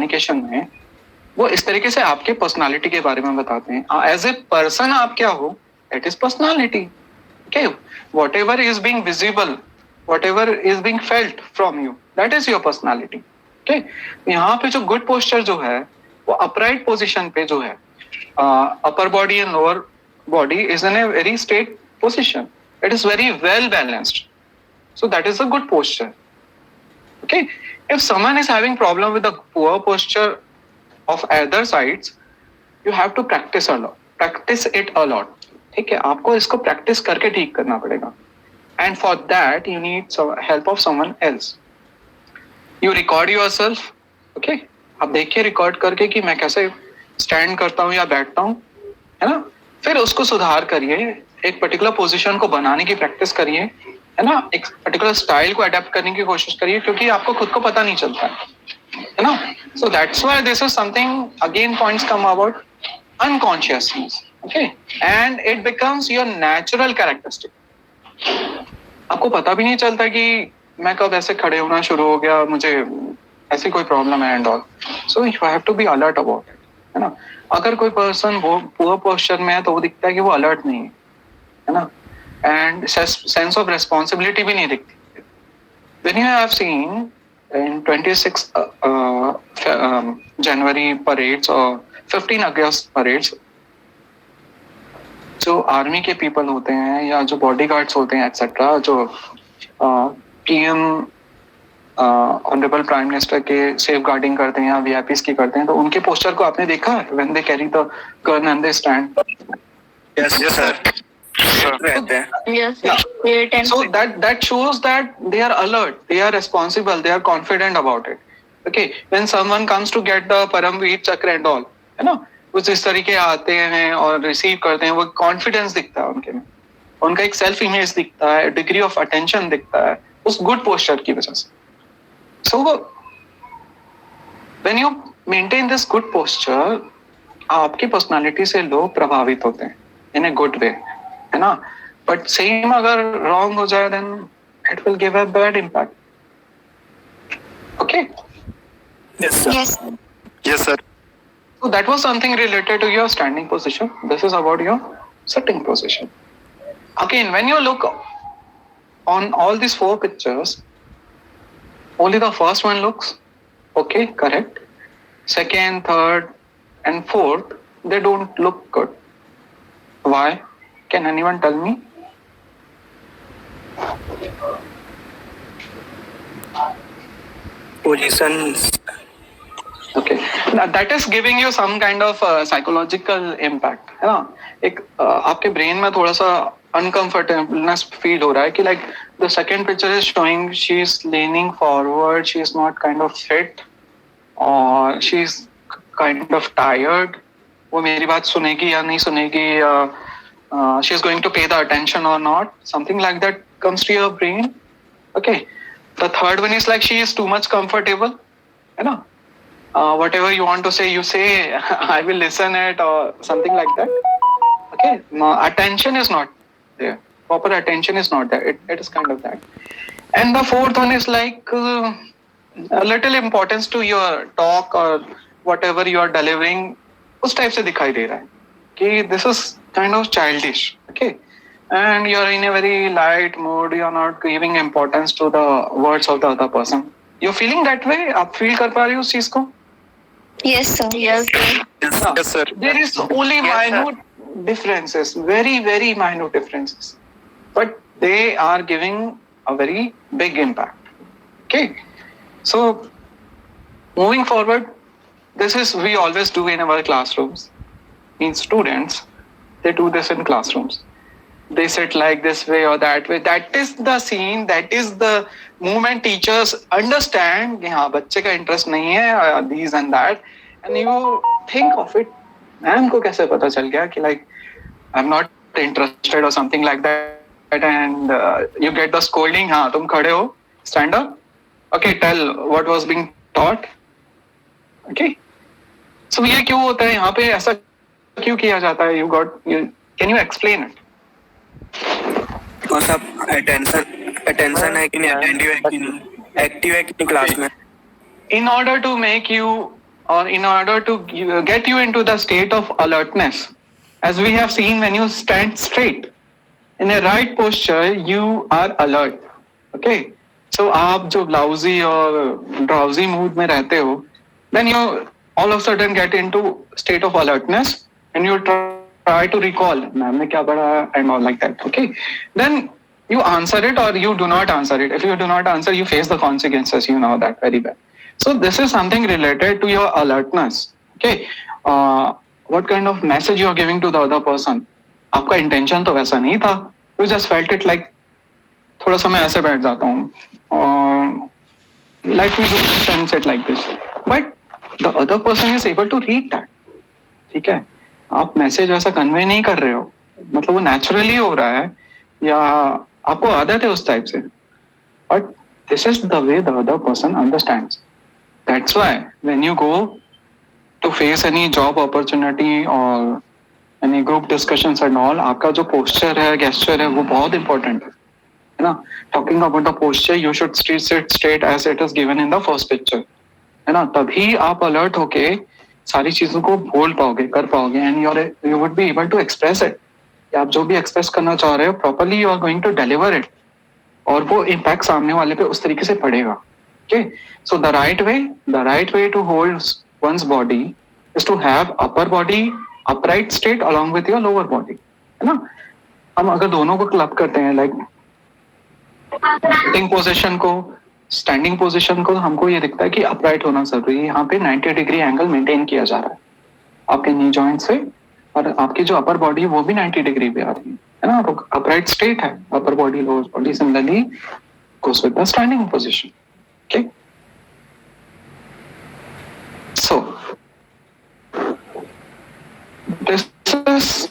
Communication में वो इस तरीके से आपके पर्सनालिटी के बारे में बताते हैं. एज ए पर्सन आप क्या हो, that is personality. Okay, whatever is being visible, whatever is being felt from you, that is your personality. Okay, यहाँ पे जो good posture जो है वो upright position पे जो है, upper body and lower body is in a very straight position. It is very well balanced. So that is a good posture. Okay, if someone is having problem with the poor posture of either sides, you have to practice a lot. Practice it a lot. ठीक है, आपको इसको practice करके ठीक करना पड़ेगा. And for that you need help of someone else. You record yourself. Okay, आप देखिए रिकॉर्ड करके कि मैं कैसे स्टैंड करता हूँ या बैठता हूँ, है ना. फिर उसको सुधार करिए, एक पर्टिकुलर पोजीशन को बनाने की प्रैक्टिस करिए, है ना. एक पर्टिकुलर स्टाइल को अडेप्ट करने की कोशिश करिए, क्योंकि आपको खुद को पता नहीं चलता है ना. So that's why this is something, again points come about unconsciousness. Okay, and it becomes your natural characteristic. आपको पता भी नहीं चलता कि मैं कब ऐसे खड़े होना शुरू हो गया, मुझे ऐसी कोई प्रॉब्लम है and all. So you have to be alert about it, है ना. अगर कोई पर्सन वो पुअर पोस्चर में है तो वो दिखता है कि वो अलर्ट नहीं है ना. एंड सेंस ऑफ रेस्पॉन्सिबिलिटी भी नहीं दिखती. When you have seen in 26 January parades or 15 August parades, जो आर्मी के पीपल होते हैं या जो बॉडीगार्ड्स होते हैं एक्सेट्रा, जो पीएम ऑनरेबल प्राइम मिनिस्टर के सेफ गार्डिंग करते हैं या वीआईपीज की करते हैं, तो उनके पोस्टर को आपने देखा है when they carry the gun and they stand. Yes sir. So that shows that they are alert, they are responsible, they are confident about it. Okay, when someone comes to get the Paramveer Chakra and all, है ना, कुछ इस तरीके आते हैं और receive करते हैं, वो कॉन्फिडेंस दिखता है उनके में, उनका एक सेल्फ इमेज दिखता है, डिग्री ऑफ अटेंशन दिखता है उस गुड पोस्चर की वजह से. So when you maintain this good posture, आपकी पर्सनालिटी से लोग प्रभावित होते हैं इन ए गुड वे, है ना. बट सेम अगर रॉन्ग हो जाए then it will give a bad impact. Okay. Yes sir. So that was something related to your standing position. This is about your sitting position. Again, when you look on all these 4 pictures, only the first one looks okay, correct. Second, third, and fourth, they don't look good. Why? Can anyone tell me? Positions. Okay, now that is giving you some kind of psychological impact, है ना. एक आपके brain में थोड़ा सा uncomfortableness feel हो रहा है कि like the second picture is showing she is leaning forward, she is not kind of fit or she is kind of tired. वो मेरी बात सुनेगी या नहीं सुनेगी, she is going to pay the attention or not, something like that comes to your brain. Okay, the third one is like she is too much comfortable, है ना. Whatever you want to say, you say, I will listen it or something like that. Okay, no, attention is not there. Proper attention is not there. It is kind of that. And the fourth one is like a little importance to your talk or whatever you are delivering. उस type से दिखाई दे रहा है कि this is kind of childish. Okay, and you are in a very light mood. You are not giving importance to the words of the other person. You're feeling that way? आप feel कर पा रहे हो उस चीज को? Yes sir. Yes sir. There is only minute differences, very very minute differences, but they are giving a very big impact. Okay, so moving forward, this is we always do in our classrooms. Means students, they do this in classrooms. They sit like this way or that way. That is the scene, that is the moment teachers understand कि हाँ बच्चे का interest नहीं है, these and that, and you think of it. Ma'am को कैसे पता चल गया कि like I'm not interested or something like that, and you get the scolding. हाँ तुम खड़े हो, stand up. Okay, tell what was being taught. Okay, so ये क्यों होता है यहाँ पे, ऐसा क्यों किया जाता है? Can you explain it? और सब अटेंशन है कि नहीं, अटेंटिव है कि नहीं, एक्टिव है कि नहीं क्लास में. In order to make you or in order to get you into the state of alertness, as we have seen, when you stand straight in a right posture, you are alert. Okay. So आप जो lousy और drowsy mood में रहते हो, then you all of a sudden get into state of alertness and you try to recall ma'am ने क्या पढ़ा and all like that. Okay. Then you answer it or you do not answer it. If you do not answer, you face the consequences. You know that very well. So this is something related to your alertness. Okay. What kind of message you are giving to the other person? आपका intention तो वैसा नहीं था. You just felt it like थोड़ा सा मैं ऐसे बैठ जाता हूँ और let me just sense it like this. But the other person is able to read that. ठीक है. आप मैसेज वैसा कन्वे नहीं कर रहे हो, मतलब वो नेचुरली हो रहा है या आपको आदत है उस टाइप से. But this is the way the other person understands. That's why when you go to face any job opportunity or any group discussions and all, आपका जो posture है, gesture है, वो बहुत important है ना. Talking about the posture, you should sit straight as it is given in the first picture, है ना. तभी आप alert होके सारी चीजों को बोल पाओगे, कर पाओगे, and you would be able to express it. आप जो भी express करना चाह रहे हो, properly you are going to deliver it, और वो impact सामने वाले पे उस तरीके से पड़ेगा. Okay, so the right way to hold one's body is to have upper body upright state along with your lower body, है ना. हम अगर दोनों को क्लब करते हैं, लाइक सिटिंग पोजीशन को, स्टैंडिंग पोजीशन को, हमको ये दिखता है कि अपराइट होना जरूरी है. यहाँ पे 90 डिग्री एंगल मेंटेन किया जा रहा है आपके नी जॉइंट से, और आपकी जो अपर बॉडी है वो भी 90 डिग्री पे आ रही है ना. तो अपराइट स्टेट है upper body, lower body similarly goes with the standing position. Okay, so this is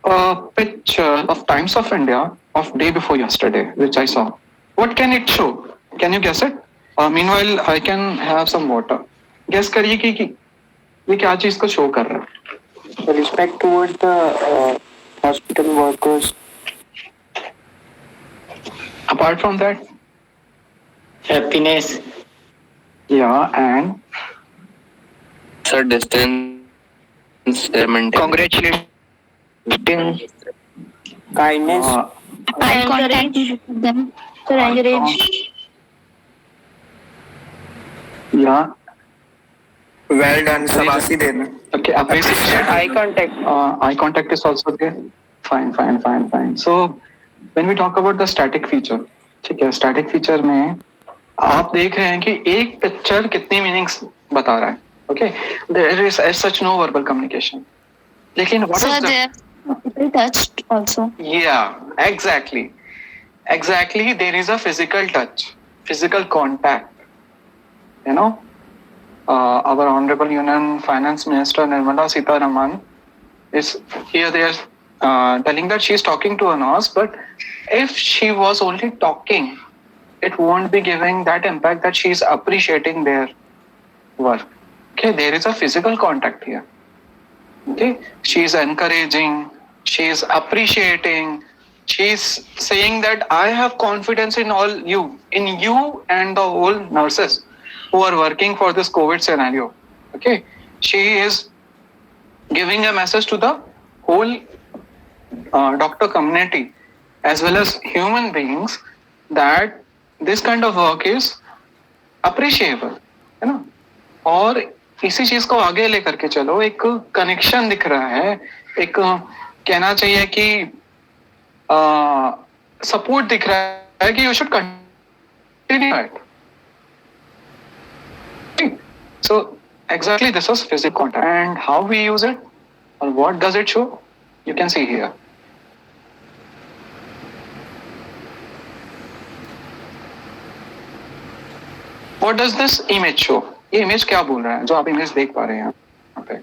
a picture of Times of India of day before yesterday, which I saw. What can it show? Can you guess it? Meanwhile, I can have some water. Guess करिए कि ये क्या चीज को show कर रहा है? Respect towards the hospital workers. Apart from that, Happiness. yeah, and Sir, distance. Congratulations. Kindness. Eye contact with them. Sir, encourage. yeah. Well done. शाबाशी देना. Okay, appreciation. Eye contact. Eye contact is also there. Fine. So when we talk about the static feature, ठीक है, static feature में आप देख रहे हैं कि एक पिक्चर कितनी मीनिंग्स बता रहा है. Okay, there is as such no verbal communication. लेकिन what Sir, is the... there physical touch also. Yeah, exactly. There is a physical touch, physical contact. You know, our Honorable Union Finance Minister Nirmala Sitharaman is here. They are telling that she is talking to a nurse, but if she was only talking, it won't be giving that impact that she is appreciating their work. Okay, there is a physical contact here. Okay, she is encouraging, she is appreciating, she is saying that I have confidence in you and the whole nurses who are working for this COVID scenario. Okay, she is giving a message to the whole doctor community as well as human beings that this kind of work is appreciable, है ना. और इसी चीज को आगे लेकर के चलो, एक कनेक्शन दिख रहा है, एक कहना चाहिए कि सपोर्ट दिख रहा है कि you should continue it. So exactly this is physical contact, and how we use it or what does it show, you can see here. What does this image show? ये इमेज क्या बोल रहा है जो आप इमेज देख पा रहे हैं यहाँ पे?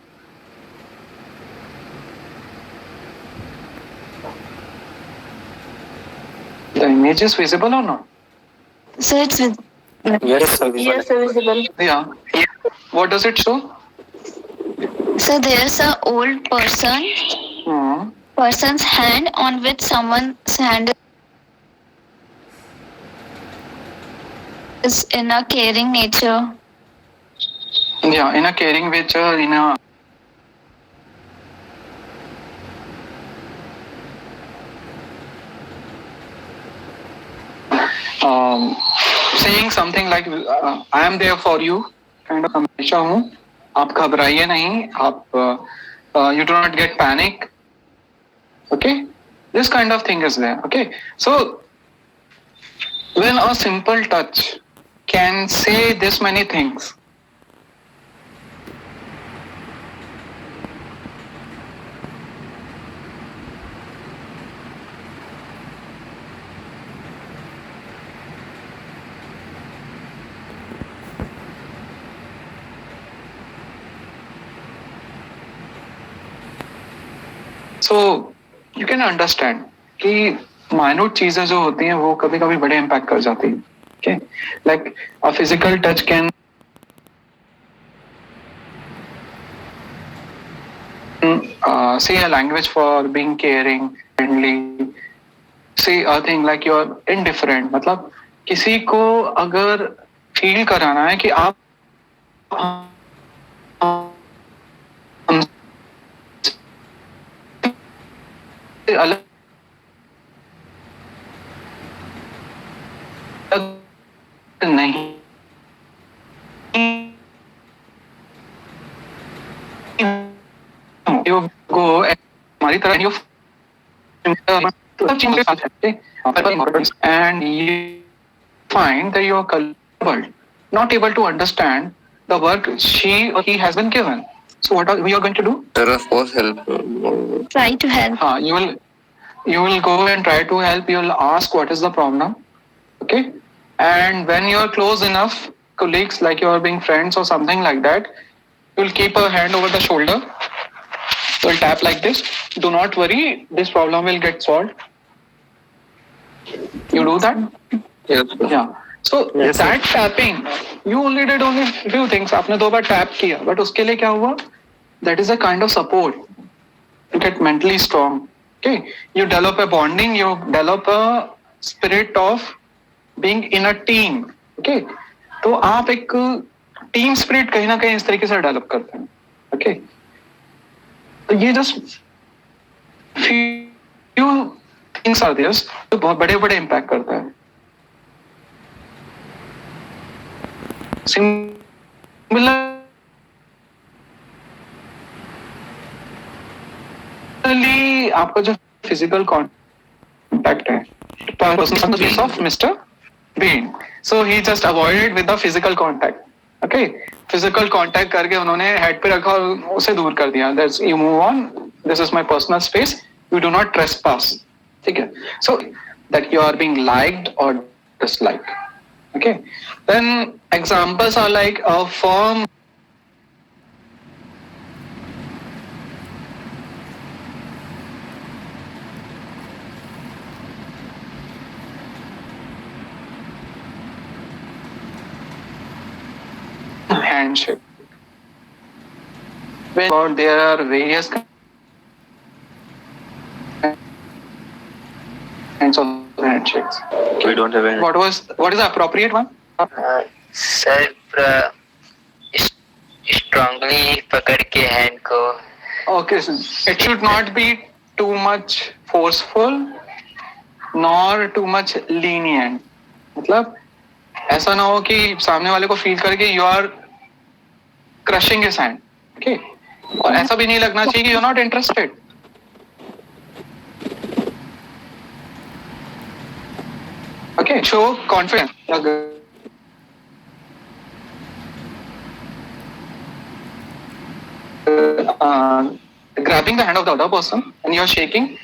The image is visible or not? So it's Yes, sir. yes, sir, visible. Yeah. What does it show? So there's a old person's hand on which someone's hand is in a caring nature. Yeah, in a caring nature, in a saying something like I am there for you kind of हमेशा हूँ, आप घबराइए नहीं, आप you do not get panic, okay, this kind of thing is there. Okay, so when a simple touch can say this many things, so you can understand कि minute चीजें जो होती हैं वो कभी कभी बड़े इम्पैक्ट कर जाती हैं. Okay, like a physical touch can say a language for being caring, friendly, say a thing like you're indifferent. मतलब किसी को अगर फील कराना है कि आप हमसे अलग नहीं, you go हमारी तरह you and you find that you are culpable, not able to understand the work she or he has been given. So what are we are going to do? Sir, of course, help. Try to help. You will go and try to help. You will ask what is the problem. Okay, and when you are close enough, colleagues like you are being friends or something like that, you will keep a hand over the shoulder. You will tap like this. Do not worry, this problem will get solved. You do that? Yes, sir. Yeah. So Yes, sir. that tapping, you only did only few things. आपने 2 बार tap किया, but उसके लिए क्या हुआ? That is a kind of support. You get mentally strong. Okay, you develop a bonding. You develop a spirit of being in a team. Okay, तो आप एक team spirit कहीं ना कहीं इस तरीके से डेवलप करते हैं. Okay, तो ये just few things are there जो बहुत बड़े बड़े इम्पैक्ट करता है. सिमिलरली आपका जो फिजिकल कांटेक्ट है, person of Mr. Bean. So he just avoided with the physical contact. Okay, physical contact करके उन्होंने हेड पे रखा और उसे दूर कर दिया. That's you move on. This is my personal space. You do not trespass. ठीक है. So that you are being liked or disliked. Okay. Then examples are like a firm handshake. When there are various kinds of handshakes. We don't have any. What is the appropriate one? Sir strongly पकड़ के hand को. Okay, so it should not be too much forceful nor too much lenient. मतलब ऐसा ना हो कि सामने वाले को फील करके you are crushing his hand. Okay, और ऐसा भी नहीं लगना चाहिए कि you're not interested. Okay, show confidence. Grabbing the hand of the other person and you're shaking.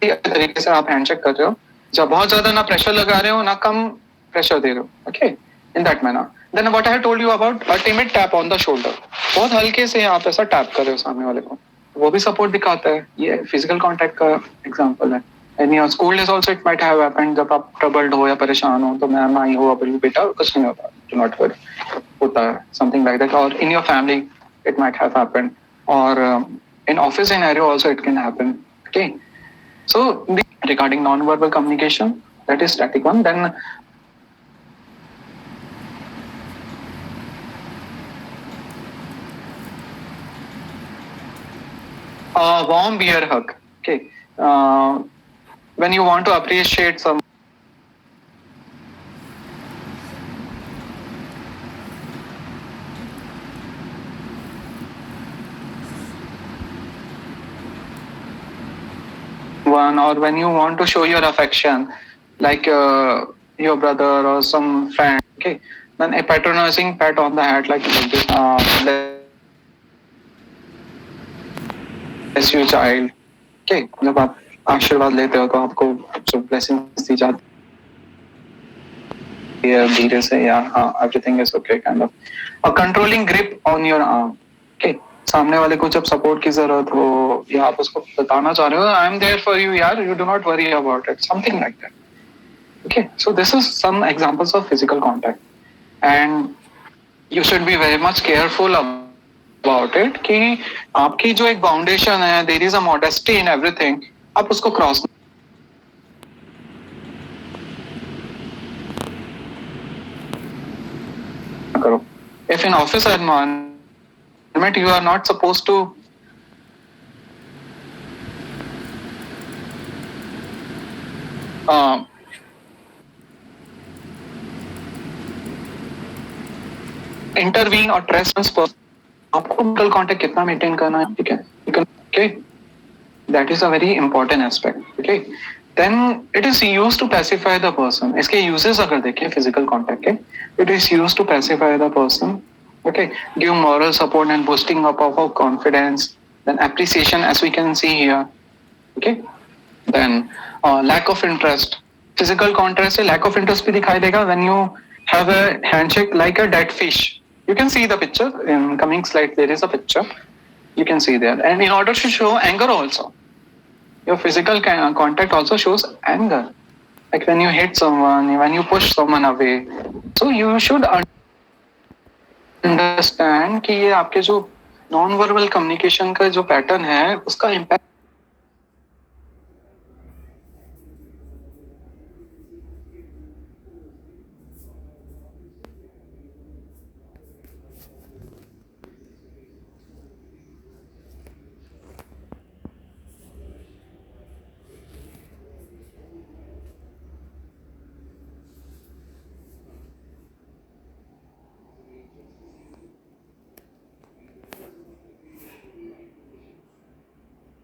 तरीके से आप हैंडशेक कर रहे हो, जब बहुत ज्यादा ना प्रेशर लगा रहे हो ना कम प्रेशर दे रहे हो. Okay, in that manner. Then what I have told you about a timid tap on the shoulder. बहुत हल्के से आप ऐसा टैप कर रहे हो सामने वाले को, वो भी सपोर्ट दिखाता है. ये फिजिकल कांटेक्ट का एग्जांपल है. And your school days also it might have happened. जब आप troubled हो या परेशान हो तो मैम आई हो बोली बेटा कुछ नहीं होता, do not worry, होता है something like that. Or in your family it might have happened. Or in office scenario also it can happen. Okay, so regarding non-verbal communication, that is static one. Then A warm beer hug. Okay. When you want to appreciate some. One, or when you want to show your affection, like your brother or some friend, okay, then a patronizing pat on the head like this, bless you child, okay, जब आप आशीर्वाद लेते हो तो आपको जो blessings दी जाती है धीरे से, या हाँ everything is okay kind of. A controlling grip on your arm, okay, सामने वाले को जब सपोर्ट की जरूरत हो या आप उसको बताना चाह रहे हो I am there for you यार, you do not worry about it, something like that. Okay, so this is some examples of physical contact, and you should be very much careful about it कि आपकी जो एक foundation है, there is a modesty in everything, आप उसको cross करो. If in office environment you are not supposed to intervene or trespass पर आपको physical contact कितना maintain करना है, ठीक है, okay, that is a very important aspect. Okay, then it is used to pacify the person. इसके uses अगर देखें physical contact के, it is used to pacify the person. Okay, give moral support and boosting up of our confidence, then appreciation as we can see here. Okay, then lack of interest. Physical contact से lack of interest भी दिखाई देगा when you have a handshake like a dead fish. You can see the picture in coming slide. There is a picture. You can see there. And in order to show anger also, your physical contact also shows anger. Like when you hit someone, when you push someone away. So you should understand कि ये आपके जो non-verbal communication का जो pattern है, उसका impact